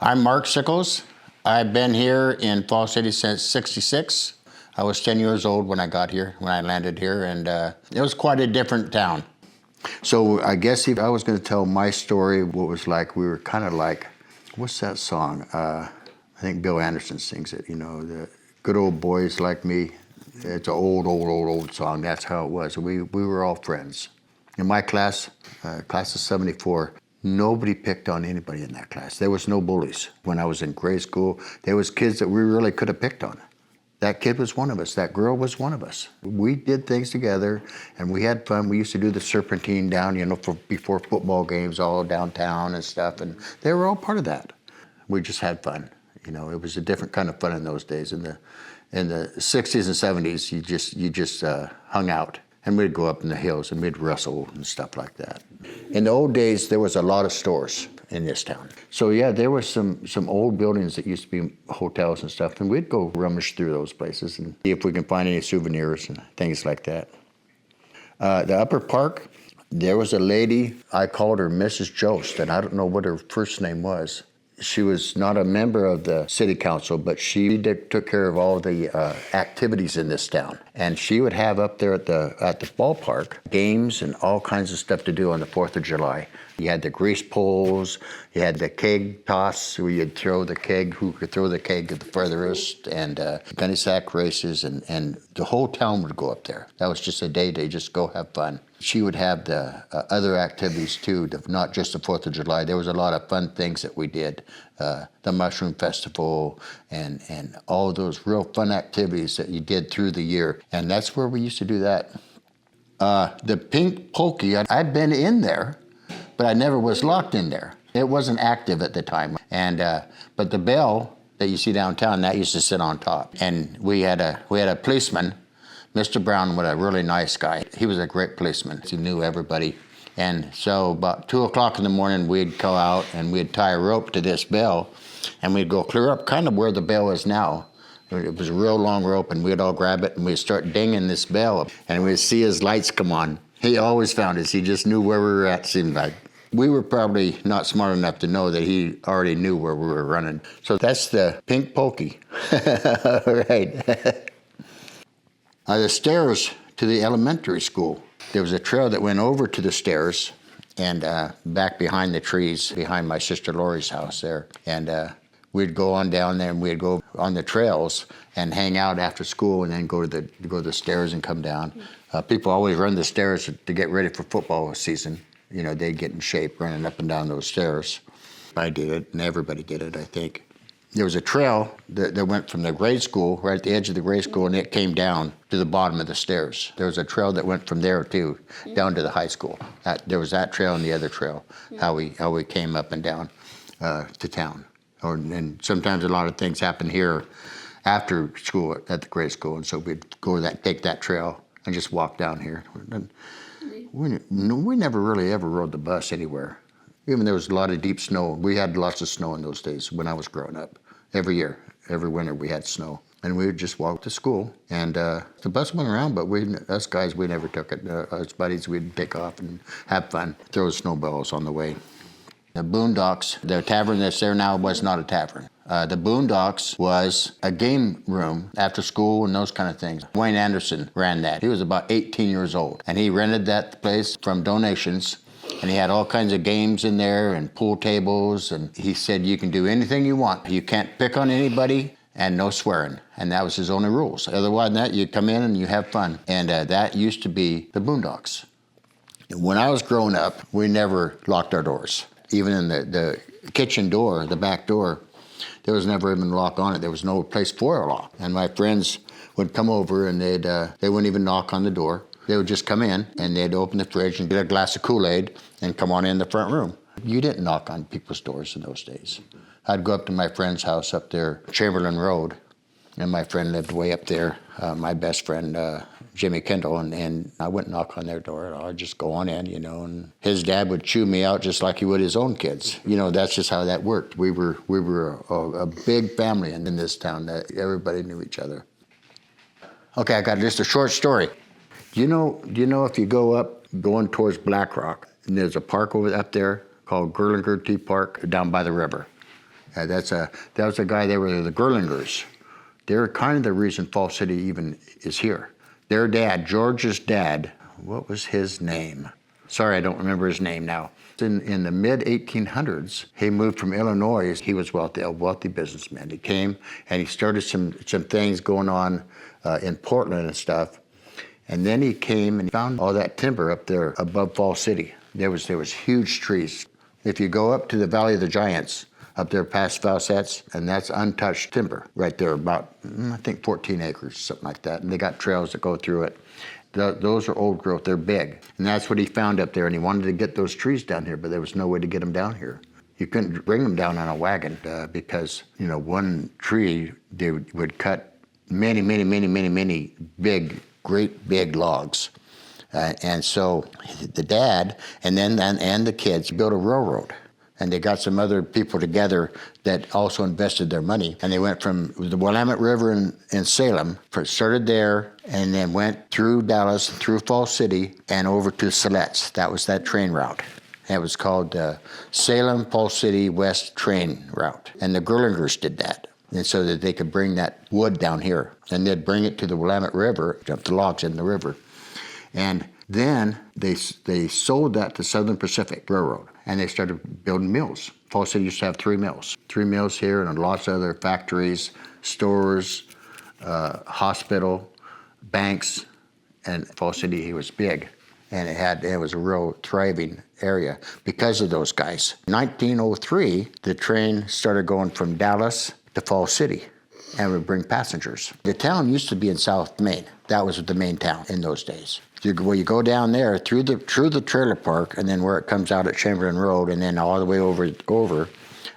I'm Mark Sickles. I've been here in Fall City since '66. I was 10 years old when I got here, when I landed here, and it was quite a different town. So I guess if I was going to tell my story, what it was like, we were kind of like, what's that song? I think Bill Anderson sings it, you know, the good old boys like me. It's an old song. That's how it was. We were all friends. In my class, class of '74, nobody picked on anybody in that class. There was no bullies. When I was in grade school, there was kids that we really could have picked on. That kid was one of us. That girl was one of us. We did things together, and we had fun. We used to do the serpentine down, you know, before football games, all downtown and stuff, and they were all part of that. We just had fun. You know, it was a different kind of fun in those days. In the '60s and '70s, you just hung out. And we'd go up in the hills and we'd wrestle and stuff like that. In the old days, there was a lot of stores in this town. So yeah, there were some old buildings that used to be hotels and stuff, and we'd go rummage through those places and see if we can find any souvenirs and things like that. The Upper Park, there was a lady, I called her Mrs. Jost, and I don't know what her first name was. She was not a member of the city council, but she took care of all the activities in this town. And she would have up there at the ballpark games and all kinds of stuff to do on the 4th of July. You had the grease poles, you had the keg toss where you'd throw the keg, who could throw the keg the furthest, and gunny sack races, and the whole town would go up there. That was just a day to just go have fun. She would have the other activities too, not just the 4th of July. There was a lot of fun things that we did. The Mushroom Festival and all those real fun activities that you did through the year. And that's where we used to do that. The Pink Pokey, I'd been in there, but I never was locked in there. It wasn't active at the time. And but the bell that you see downtown, that used to sit on top. And we had a policeman. Mr. Brown was a really nice guy. He was a great policeman. He knew everybody. And so about 2 o'clock in the morning, we'd go out and we'd tie a rope to this bell, and we'd go clear up kind of where the bell is now. It was a real long rope, and we'd all grab it, and we'd start dinging this bell, and we'd see his lights come on. He always found us. He just knew where we were at, seemed like. We were probably not smart enough to know that he already knew where we were running. So that's the Pink Pokey. Right. The stairs to the elementary school. There was a trail that went over to the stairs and back behind the trees, behind my sister Lori's house there. And we'd go on down there and we'd go on the trails and hang out after school and then go to the stairs and come down. People always run the stairs to get ready for football season. You know, they'd get in shape running up and down those stairs. I did it, and everybody did it, I think. There was a trail that went from the grade school, right at the edge of the grade school, and it came down to the bottom of the stairs. There was a trail that went from there, too, down to the high school. There was that trail and the other trail, how we came up and down to town. And sometimes a lot of things happen here after school at the grade school, and so we'd go take that trail and just walk down here. We never really ever rode the bus anywhere. Even there was a lot of deep snow. We had lots of snow in those days when I was growing up. Every year, every winter, we had snow. And we would just walk to school. And the bus went around, but us guys, we never took it. Us buddies, we'd take off and have fun, throw snowballs on the way. The Boondocks, the tavern that's there now was not a tavern. The Boondocks was a game room after school and those kind of things. Wayne Anderson ran that. He was about 18 years old. And he rented that place from donations. And he had all kinds of games in there and pool tables. And he said, you can do anything you want. You can't pick on anybody and no swearing. And that was his only rules. Otherwise than that, you come in and you have fun. And that used to be the Boondocks. When I was growing up, we never locked our doors. Even in the kitchen door, the back door, there was never even a lock on it. There was no place for a lock. And my friends would come over and they wouldn't even knock on the door. They would just come in and they'd open the fridge and get a glass of Kool-Aid and come on in the front room. You didn't knock on people's doors in those days. I'd go up to my friend's house up there, Chamberlain Road, and my friend lived way up there, my best friend, Jimmy Kendall, and I wouldn't knock on their door. I'd just go on in, you know, and his dad would chew me out just like he would his own kids. You know, that's just how that worked. We were a big family in this town that everybody knew each other. Okay, I got just a short story. Do you know if you go up, going towards Black Rock, and there's a park up there called Gerlinger Park down by the river. That was a guy. They were the Gerlingers. They're kind of the reason Falls City even is here. Their dad, George's dad, what was his name? Sorry, I don't remember his name now. In the mid-1800s, he moved from Illinois. He was a wealthy businessman. He came and he started some things going on in Portland and stuff. And then he came and found all that timber up there above Falls City. There was huge trees. If you go up to the Valley of the Giants, up there past Faucet's, and that's untouched timber right there, about, I think 14 acres, something like that. And they got trails that go through it. Those are old growth, they're big. And that's what he found up there, and he wanted to get those trees down here, but there was no way to get them down here. You couldn't bring them down on a wagon because, one tree, they would cut many great big logs. And so the dad and the kids built a railroad. And they got some other people together that also invested their money. And they went from the Willamette River in Salem, started there, and then went through Dallas, through Falls City, and over to Siletz. That was that train route. It was called Salem, Falls City West Train Route. And the Gerlingers did that. And so that they could bring that wood down here. And they'd bring it to the Willamette River, dump the logs in the river. And then they sold that to Southern Pacific Railroad, and they started building mills. Falls City used to have 3 mills. 3 mills here and lots of other factories, stores, hospital, banks, and Falls City was big. And it was a real thriving area because of those guys. In 1903, the train started going from Dallas to Falls City and would bring passengers. The town used to be in South Main. That was the main town in those days. You go down there through the trailer park, and then where it comes out at Chamberlain Road, and then all the way over,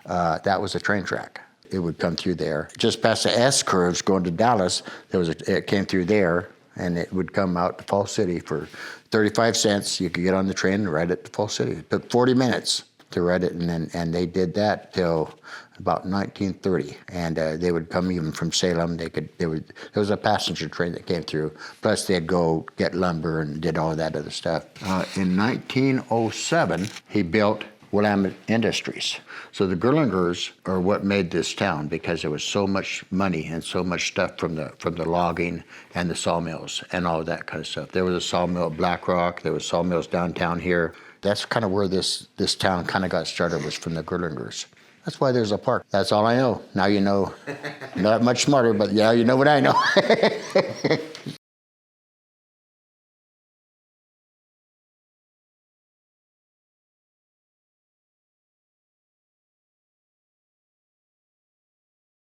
that was a train track. It would come through there. Just past the S curves going to Dallas, it came through there, and it would come out to Falls City for 35 cents. You could get on the train and ride it to Falls City. It took 40 minutes to ride it, and they did that till about 1930. And they would come even from Salem. There was a passenger train that came through. Plus they'd go get lumber and did all that other stuff. In 1907, he built Willamette Industries. So the Gerlingers are what made this town, because there was so much money and so much stuff from the logging and the sawmills and all that kind of stuff. There was a sawmill at Black Rock. There was sawmills downtown here. That's kind of where this town kind of got started, was from the Gerlingers. That's why there's a park. That's all I know. Now you know. Not much smarter, but yeah, you know what I know.